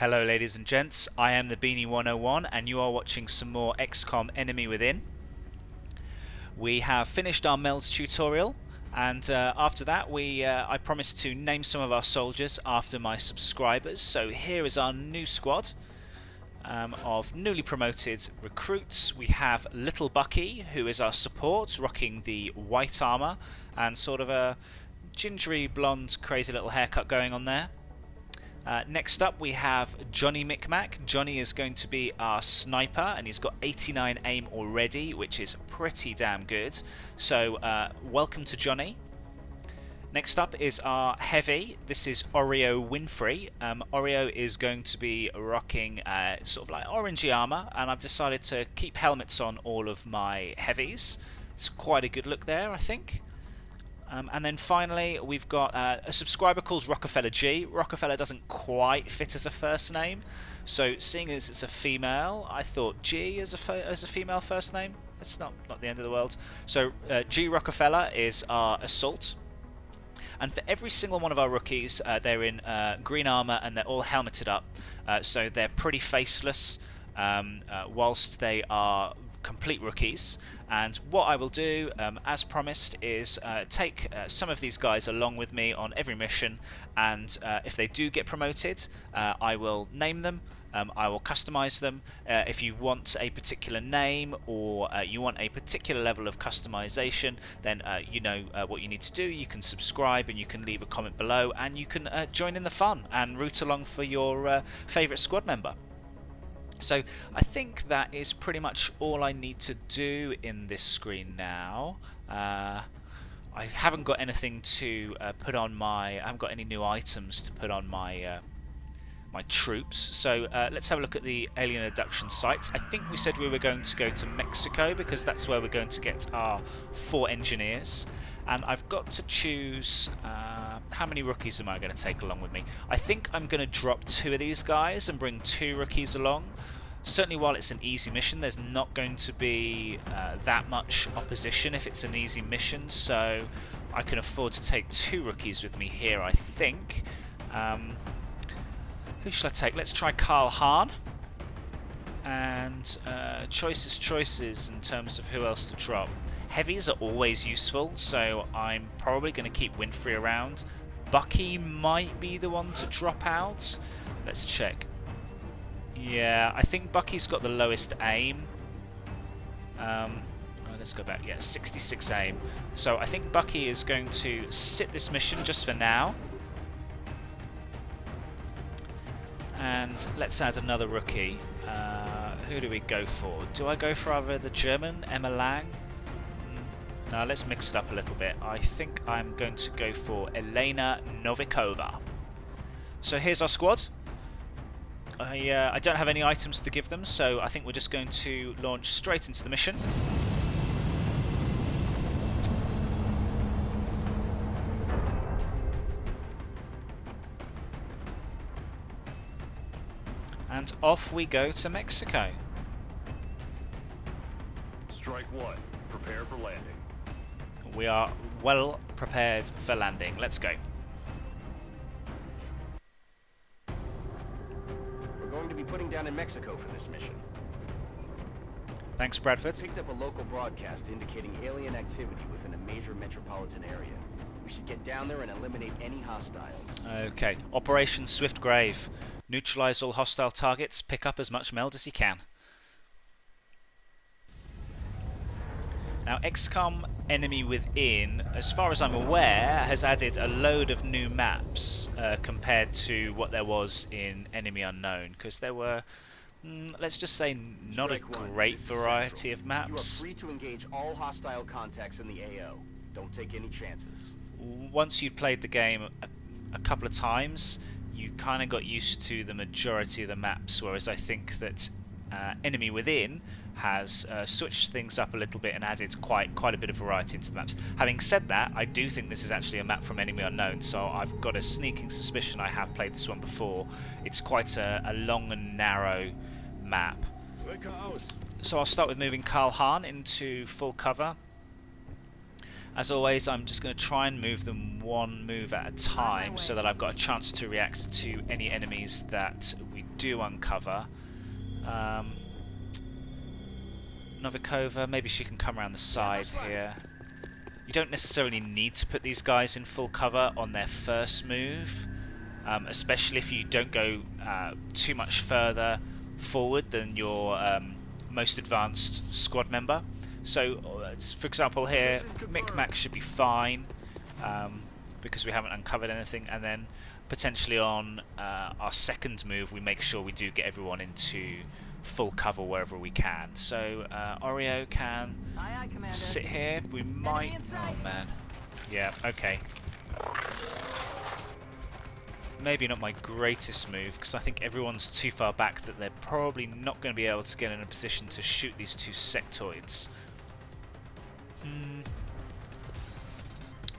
Hello ladies and gents, I am the Beanie 101 and you are watching some more XCOM Enemy Within. We have finished our melds tutorial and after that I promised to name some of our soldiers after my subscribers. So here is our new squad of newly promoted recruits. We have Little Bucky, who is our support, rocking the white armour and sort of a gingery blonde crazy little haircut going on there. Next up we have Johnny Micmac. Johnny is going to be our sniper and he's got 89 aim already, which is pretty damn good. So welcome to Johnny. Next up is our heavy. This is Oreo Winfrey. Oreo is going to be rocking sort of like orangey armour, and I've decided to keep helmets on all of my heavies. It's quite a good look there, I think. And then finally we've got a subscriber called Rockefeller G. Rockefeller doesn't quite fit as a first name, so seeing as it's a female, I thought G as a female first name. It's not the end of the world. So G Rockefeller is our assault, and for every single one of our rookies, they're in green armor and they're all helmeted up, so they're pretty faceless whilst they are complete rookies. And what I will do, as promised, is take some of these guys along with me on every mission, and if they do get promoted, I will name them. I will customize them. If you want a particular name or you want a particular level of customization, then you know what you need to do. You can subscribe and you can leave a comment below, and you can join in the fun and root along for your favorite squad member. So I think that is pretty much all I need to do in this screen now. I haven't got anything to put on my... I haven't got any new items to put on my my troops. So let's have a look at the alien abduction sites. I think we said we were going to go to Mexico because that's where we're going to get our 4 engineers. And I've got to choose... how many rookies am I going to take along with me? I think I'm going to drop 2 of these guys and bring 2 rookies along. Certainly while it's an easy mission, there's not going to be that much opposition if it's an easy mission, so I can afford to take 2 rookies with me here, I think. Who shall I take? Let's try Carl Hahn. And choices in terms of who else to drop. Heavies are always useful, so I'm probably going to keep Winfrey around. Bucky might be the one to drop out. Let's check. Yeah, I think Bucky's got the lowest aim. Let's go back. Yeah, 66 aim. So I think Bucky is going to sit this mission just for now. And let's add another rookie. Who do we go for? Do I go for either the German, Emma Lang? Now let's mix it up a little bit. I think I'm going to go for Elena Novikova. So here's our squad. I don't have any items to give them, so I think we're just going to launch straight into the mission. And off we go to Mexico. Strike 1. Prepare for landing. We are well prepared for landing. Let's go. We're going to be putting down in Mexico for this mission. Thanks, Bradford. Picked up a local broadcast indicating alien activity within a major metropolitan area. We should get down there and eliminate any hostiles. Okay. Operation Swift Grave. Neutralize all hostile targets. Pick up as much meld as you can. Now, XCOM Enemy Within, as far as I'm aware, has added a load of new maps compared to what there was in Enemy Unknown, because there were, let's just say, not a great variety of maps. You are free to engage all hostile contacts in the AO. Don't take any chances. Once you'd played the game a couple of times, you kind of got used to the majority of the maps, whereas I think that Enemy Within has switched things up a little bit and added quite a bit of variety into the maps. Having said that, I do think this is actually a map from Enemy Unknown, so I've got a sneaking suspicion I have played this one before. It's quite a long and narrow map. So I'll start with moving Carl Hahn into full cover. As always, I'm just going to try and move them one move at a time so that I've got a chance to react to any enemies that we do uncover. Novikova, maybe she can come around the side here. You don't necessarily need to put these guys in full cover on their first move, especially if you don't go too much further forward than your most advanced squad member. So, for example here, Micmac should be fine, because we haven't uncovered anything, and then potentially on our second move we make sure we do get everyone into full cover wherever we can. So Oreo can sit here. We might... Oh man. Yeah, okay. Maybe not my greatest move, because I think everyone's too far back that they're probably not going to be able to get in a position to shoot these two sectoids.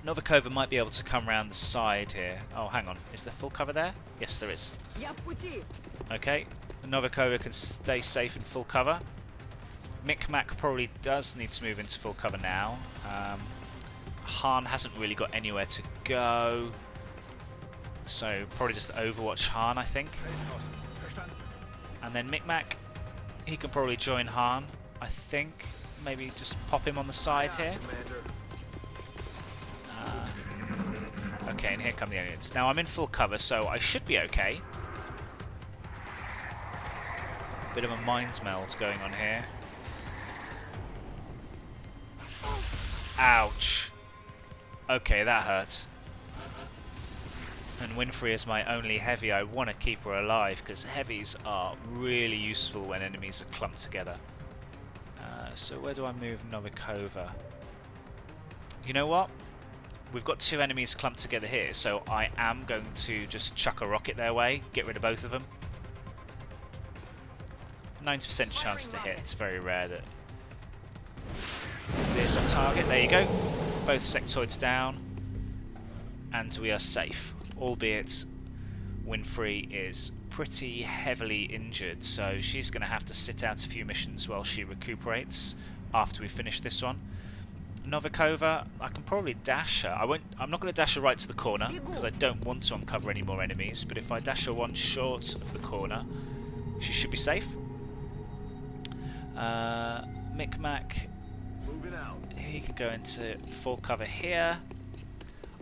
Novikova might be able to come around the side here. Oh, hang on. Is there full cover there? Yes, there is. Okay. Novikova can stay safe in full cover. Micmac probably does need to move into full cover now. Han hasn't really got anywhere to go. So, probably just Overwatch Han, I think. And then Micmac, he can probably join Han, I think. Maybe just pop him on the side here. Okay, and here come the aliens. Now I'm in full cover, so I should be okay. Bit of a mind meld going on here. Ouch. Okay, that hurt. And Winfrey is my only heavy. I want to keep her alive, because heavies are really useful when enemies are clumped together. So where do I move Novikova? You know what? We've got two enemies clumped together here, so I am going to just chuck a rocket their way, get rid of both of them. 90% chance to hit. It's very rare that there's a target. There you go. Both sectoids down, and we are safe. Albeit Winfrey is pretty heavily injured, so she's going to have to sit out a few missions while she recuperates after we finish this one. Novikova, I can probably dash her. I'm not going to dash her right to the corner because I don't want to uncover any more enemies, but if I dash her one short of the corner, she should be safe. Micmac, he could go into full cover here.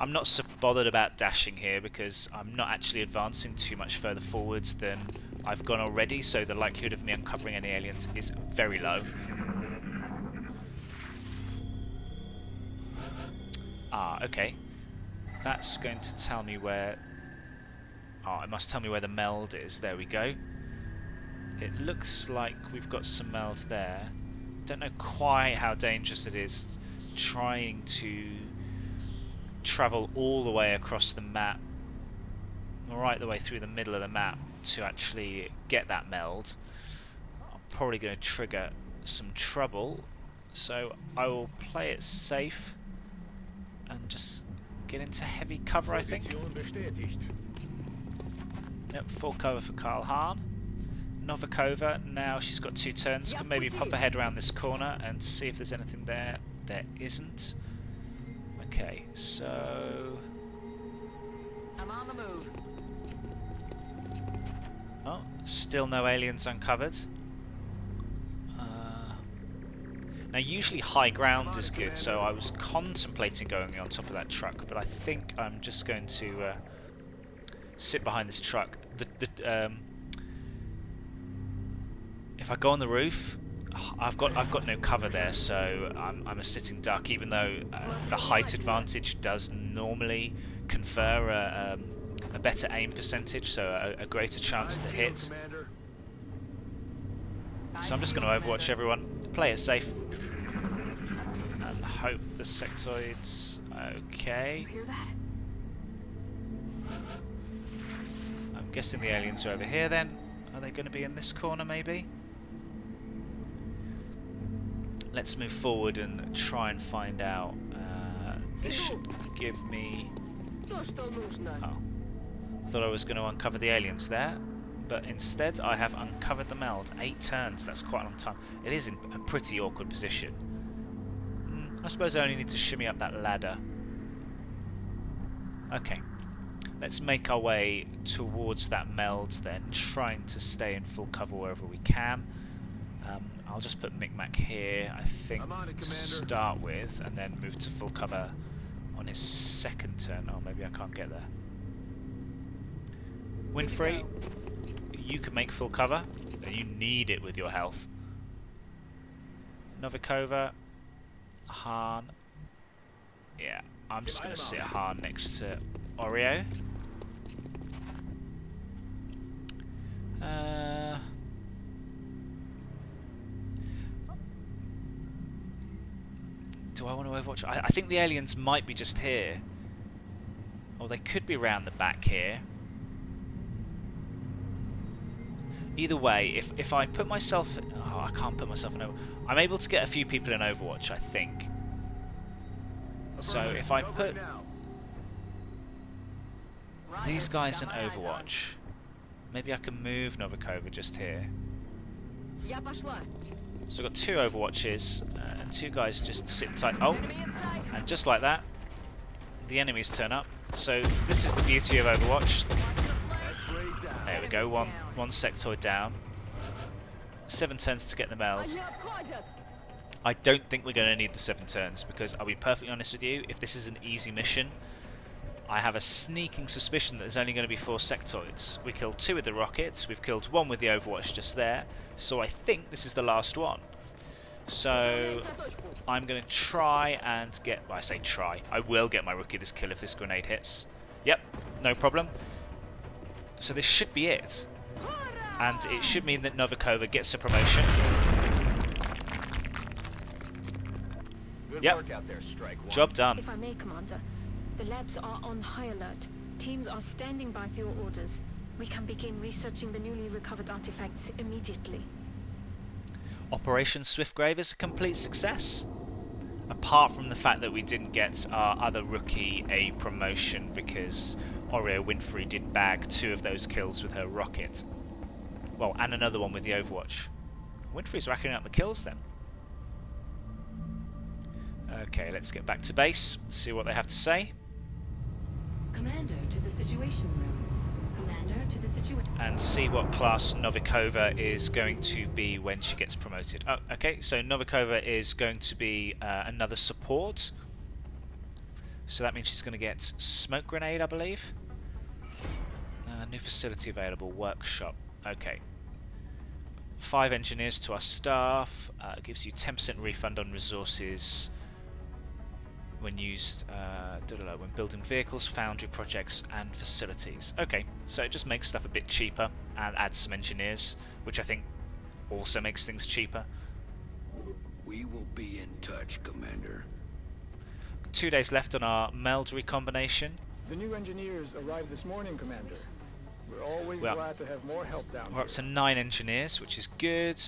I'm not so bothered about dashing here because I'm not actually advancing too much further forwards than I've gone already, so the likelihood of me uncovering any aliens is very low. Ah, okay. That's going to tell me where... Oh, it must tell me where the meld is. There we go. It looks like we've got some meld there. Don't know quite how dangerous it is trying to travel all the way across the map, right the way through the middle of the map to actually get that meld. I'm probably going to trigger some trouble, so I will play it safe and just get into heavy cover, I think. Yep, full cover for Karl Hahn. Novikova, now she's got 2 turns, can maybe pop her head around this corner and see if there's anything there. There isn't. Okay, so... I'm on the move. Oh, still no aliens uncovered. Now usually high ground is good, so I was contemplating going on top of that truck, but I think I'm just going to sit behind this truck. If I go on the roof, I've got no cover there, so I'm a sitting duck, even though the height advantage does normally confer a better aim percentage, so a greater chance to hit. So I'm just going to Overwatch everyone, play it safe, and hope the sectoid's okay. I'm guessing the aliens are over here then. Are they going to be in this corner maybe? Let's move forward and try and find out. This should give me... Oh, I thought I was going to uncover the aliens there, but instead I have uncovered the meld. 8 turns, that's quite a long time. It is in a pretty awkward position. I suppose I only need to shimmy up that ladder. Okay. Let's make our way towards that meld then, trying to stay in full cover wherever we can. I'll just put Micmac here, I think, I'm on it, to Commander. start with, and then move to full cover on his second turn. Oh, maybe I can't get there. Winfrey, you can make full cover, and you need it with your health. Novikova, Han. Yeah, I'm just going to sit Han next to Oreo. Do I want to overwatch? I think the aliens might be just here. Or they could be around the back here. Either way, if I put myself... Oh, I can't put myself in Overwatch. I'm able to get a few people in Overwatch, I think. So if I put these guys in Overwatch, maybe I can move Novikova just here. Я пошла. So I've got 2 Overwatches, and 2 guys just sitting tight. Oh, and just like that, the enemies turn up. So this is the beauty of Overwatch. There we go, one sectoid down. 7 turns to get the meld. I don't think we're going to need the 7 turns, because I'll be perfectly honest with you, if this is an easy mission, I have a sneaking suspicion that there's only going to be 4 sectoids. We killed 2 with the rockets, we've killed 1 with the Overwatch just there, so I think this is the last one. So I'm going to try and get... Well, I say try. I will get my rookie this kill if this grenade hits. Yep, no problem. So this should be it. And it should mean that Novikova gets a promotion. Good Yep. work out there, Strike One. Job done. If I may, Commander, the labs are on high alert. Teams are standing by for your orders. We can begin researching the newly recovered artifacts immediately. Operation Swiftgrave is a complete success. Apart from the fact that we didn't get our other rookie a promotion because Oreo Winfrey did bag 2 of those kills with her rocket. Well, and another one with the Overwatch. Winfrey's racking up the kills then. Okay, let's get back to base, see what they have to say. Commander to the Situation Room. Commander to the Situation... And see what class Novikova is going to be when she gets promoted. Oh, okay, so Novikova is going to be another support. So that means she's going to get smoke grenade, I believe. New facility available, workshop. Okay. 5 engineers to our staff. Gives you 10% refund on resources when used when building vehicles, foundry projects and facilities. Okay, so it just makes stuff a bit cheaper and adds some engineers, which I think also makes things cheaper. We will be in touch, Commander. 2 days left on our meld recombination. The new engineers arrived this morning, Commander. We're always Well, glad to have more help down We're up here. to 9 engineers, which is good.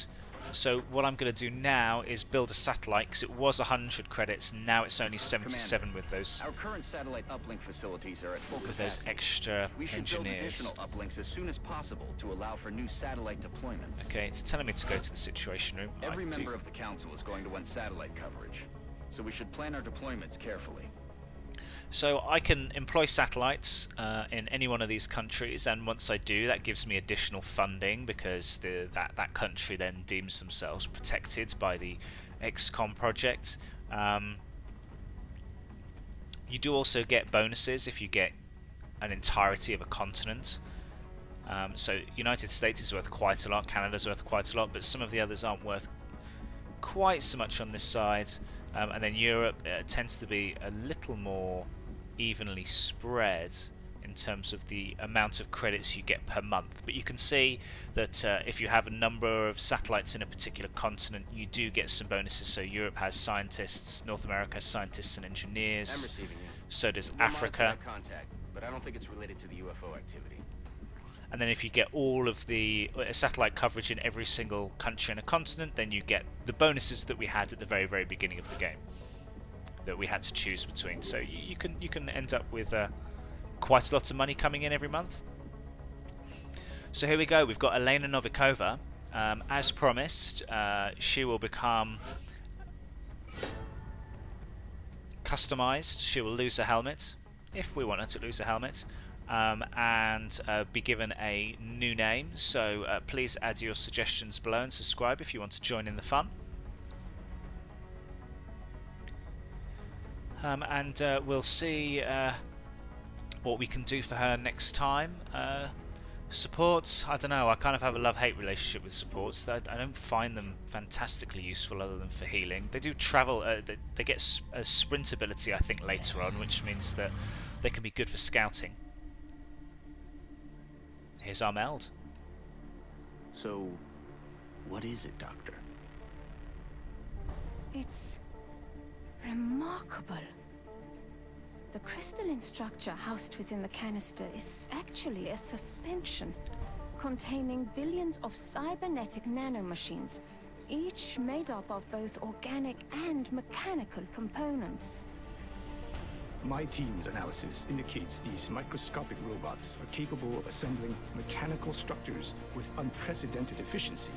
So what I'm going to do now is build a satellite, because it was 100 credits, and now it's only 77 with those Our current satellite uplink facilities are at full with those capacity. extra We should build engineers. additional uplinks as soon as possible to allow for new satellite deployments. Okay, it's telling me to go to the Situation Room. Every I do. member of the council is going to want satellite coverage, so we should plan our deployments carefully. So I can employ satellites in any one of these countries, and once I do, that gives me additional funding, because that country then deems themselves protected by the XCOM project. You do also get bonuses if you get an entirety of a continent. So United States is worth quite a lot, Canada's worth quite a lot, but some of the others aren't worth quite so much on this side. And then Europe tends to be a little more evenly spread in terms of the amount of credits you get per month. But you can see that if you have a number of satellites in a particular continent, you do get some bonuses. So Europe has scientists, North America has scientists and I'm engineers, receiving you. so does We'll monitor Africa. that contact, but I don't think it's related to the UFO activity. And then if you get all of the satellite coverage in every single country and a continent, then you get the bonuses that we had at the very, very beginning of the game that we had to choose between. So you can end up with quite a lot of money coming in every month. So here we go. We've got Elena Novikova. As promised, she will become customized. She will lose a helmet if we want her to lose a helmet. and be given a new name. So please add your suggestions below and subscribe if you want to join in the fun. And we'll see what we can do for her next time. Supports, I don't know, I kind of have a love-hate relationship with supports. I don't find them fantastically useful other than for healing. They do travel, they get a sprint ability I think later on, which means that they can be good for scouting. Here's our meld. So, what is it, Doctor? It's remarkable. The crystalline structure housed within the canister is actually a suspension containing billions of cybernetic nanomachines, each made up of both organic and mechanical components. My team's analysis indicates these microscopic robots are capable of assembling mechanical structures with unprecedented efficiency.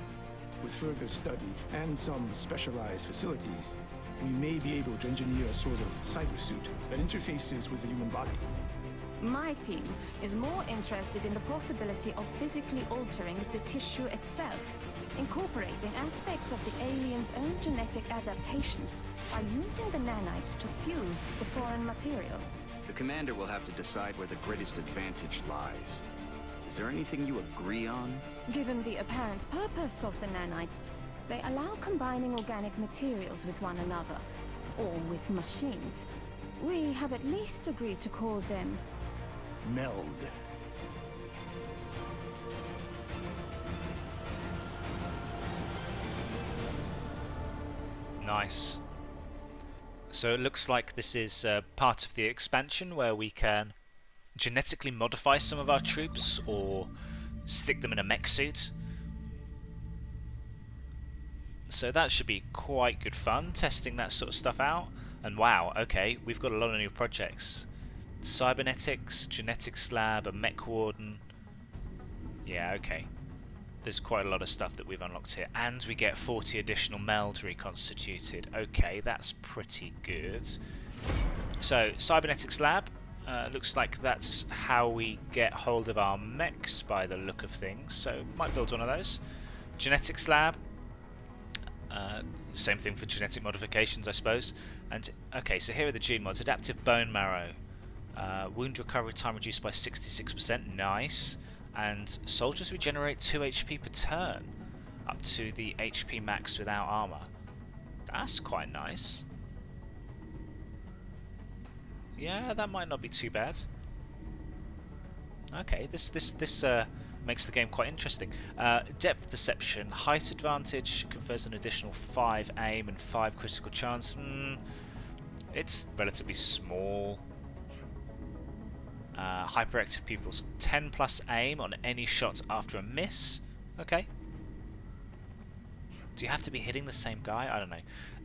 With further study and some specialized facilities, we may be able to engineer a sort of cybersuit that interfaces with the human body. My team is more interested in the possibility of physically altering the tissue itself, incorporating aspects of the alien's own genetic adaptations by using the nanites to fuse the foreign material. The Commander will have to decide where the greatest advantage lies. Is there anything you agree on? Given the apparent purpose of the nanites, they allow combining organic materials with one another, or with machines. We have at least agreed to call them Meld. Nice. So it looks like this is part of the expansion where we can genetically modify some of our troops or stick them in a mech suit. So that should be quite good fun, testing that sort of stuff out. And wow, okay, we've got a lot of new projects. Cybernetics, Genetics Lab, a Mech Warden. Yeah, okay. There's quite a lot of stuff that we've unlocked here. And we get 40 additional meld reconstituted. Okay, that's pretty good. So, Cybernetics Lab. Looks like that's how we get hold of our mechs by the look of things. So, might build one of those. Genetics Lab. Same thing for genetic modifications, I suppose. And okay, so here are the gene mods. Adaptive bone marrow. Wound recovery time reduced by 66%. Nice. And soldiers regenerate 2 HP per turn. Up to the HP max without armor. That's quite nice. Yeah, that might not be too bad. Okay, this makes the game quite interesting. Depth perception, height advantage confers an additional 5 aim and 5 critical chance. It's relatively small. Hyperactive pupils, 10 plus aim on any shot after a miss. Okay. Do you have to be hitting the same guy? I don't know.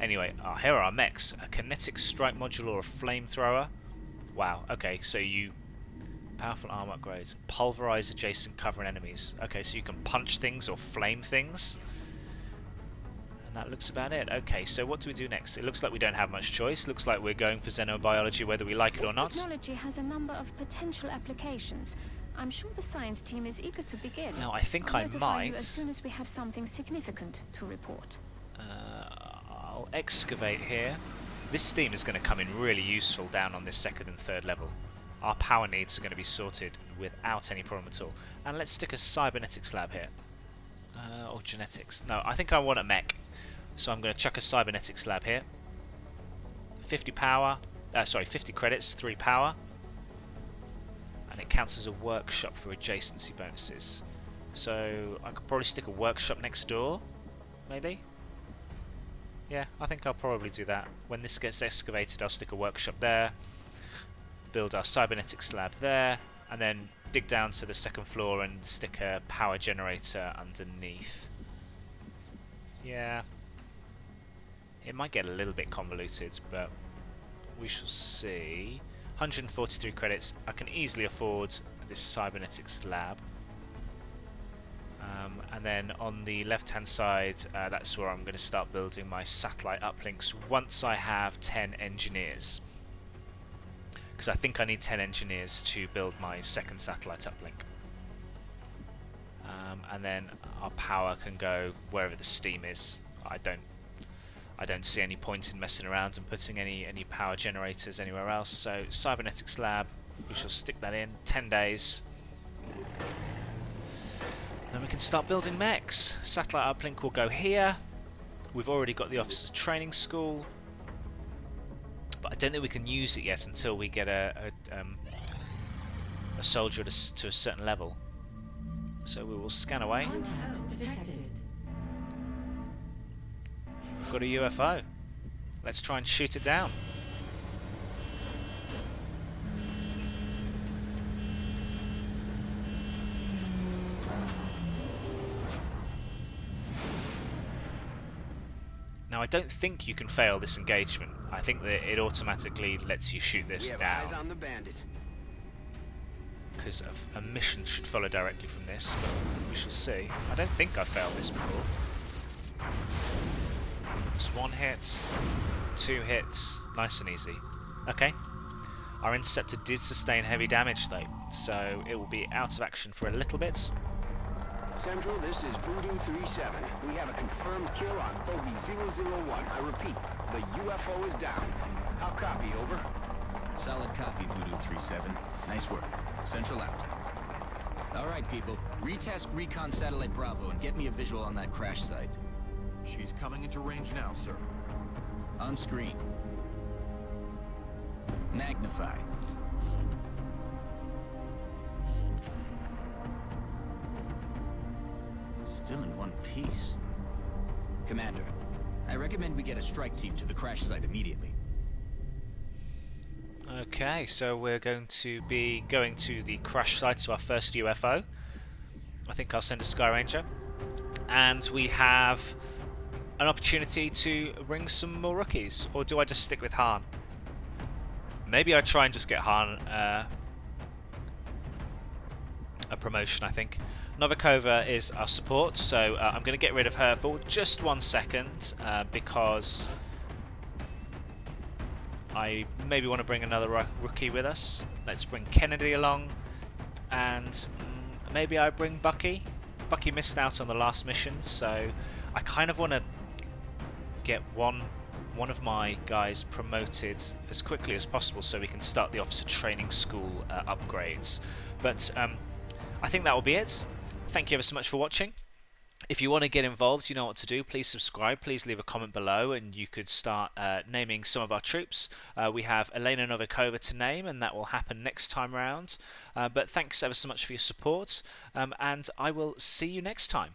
Anyway, here are our mechs. A kinetic strike module or a flamethrower. Wow, okay, so you... Powerful armor upgrades. Pulverize adjacent cover and enemies. Okay, so you can punch things or flame things. And that looks about it. Okay, so what do we do next? It looks like we don't have much choice. Looks like we're going for xenobiology whether we like it or not. This technology has a number of potential applications. I'm sure the science team is eager to begin. Now, I think I'll I notify you might... as soon as we have something significant to report. I'll excavate here. This steam is going to come in really useful down on this second and third level. Our power needs are going to be sorted without any problem at all. And let's stick a cybernetics lab here. Or genetics. No, I think I want a mech. So I'm going to chuck a cybernetics lab here. 50 power. 50 credits, 3 power. And it counts as a workshop for adjacency bonuses. So I could probably stick a workshop next door. Maybe? Yeah, I think I'll probably do that. When this gets excavated, I'll stick a workshop there. Build our cybernetics lab there, and then dig down to the second floor and stick a power generator underneath. Yeah, it might get a little bit convoluted, but we shall see. 143 credits. I can easily afford this cybernetics lab. And then on the left hand side, that's where I'm going to start building my satellite uplinks once I have 10 engineers. because I think I need 10 engineers to build my second satellite uplink. And then our power can go wherever the steam is. I don't see any point in messing around and putting any power generators anywhere else. So cybernetics lab, we shall stick that in 10 days. Then we can start building mechs. Satellite uplink will go here. We've already got the officers training school, but I don't think we can use it yet until we get a soldier to a certain level. So we will scan away. Contact detected. We've got a UFO. Let's try and shoot it down. Now I don't think you can fail this engagement. I think that it automatically lets you shoot this down. Eyes on the bandit. Because a mission should follow directly from this, but we shall see. I don't think I failed this before. It's 1 hit, 2 hits, nice and easy. Okay. Our interceptor did sustain heavy damage though, so it will be out of action for a little bit. Central, this is Voodoo 37. We have a confirmed kill on Bogey 001. I repeat, the UFO is down. How copy, over? Solid copy, Voodoo 37. Nice work. Central out. Alright, people. Retask Recon Satellite Bravo and get me a visual on that crash site. She's coming into range now, sir. On screen. Magnify. Still in one piece. Commander, I recommend we get a strike team to the crash site immediately. Okay, so we're going to be going to the crash site to our first UFO. I think I'll send a Sky Ranger. And we have an opportunity to bring some more rookies. Or do I just stick with Han? Maybe I try and just get Han a promotion, I think. Novikova is our support, so I'm going to get rid of her for just 1 second because I maybe want to bring another rookie with us. Let's bring Kennedy along, and maybe I bring Bucky. Bucky missed out on the last mission, so I kind of want to get one of my guys promoted as quickly as possible so we can start the officer training school upgrades. But I think that will be it. Thank you ever so much for watching. If you want to get involved, you know what to do. Please subscribe, please leave a comment below, and you could start naming some of our troops. We have Elena Novikova to name, and that will happen next time round. But thanks ever so much for your support, and I will see you next time.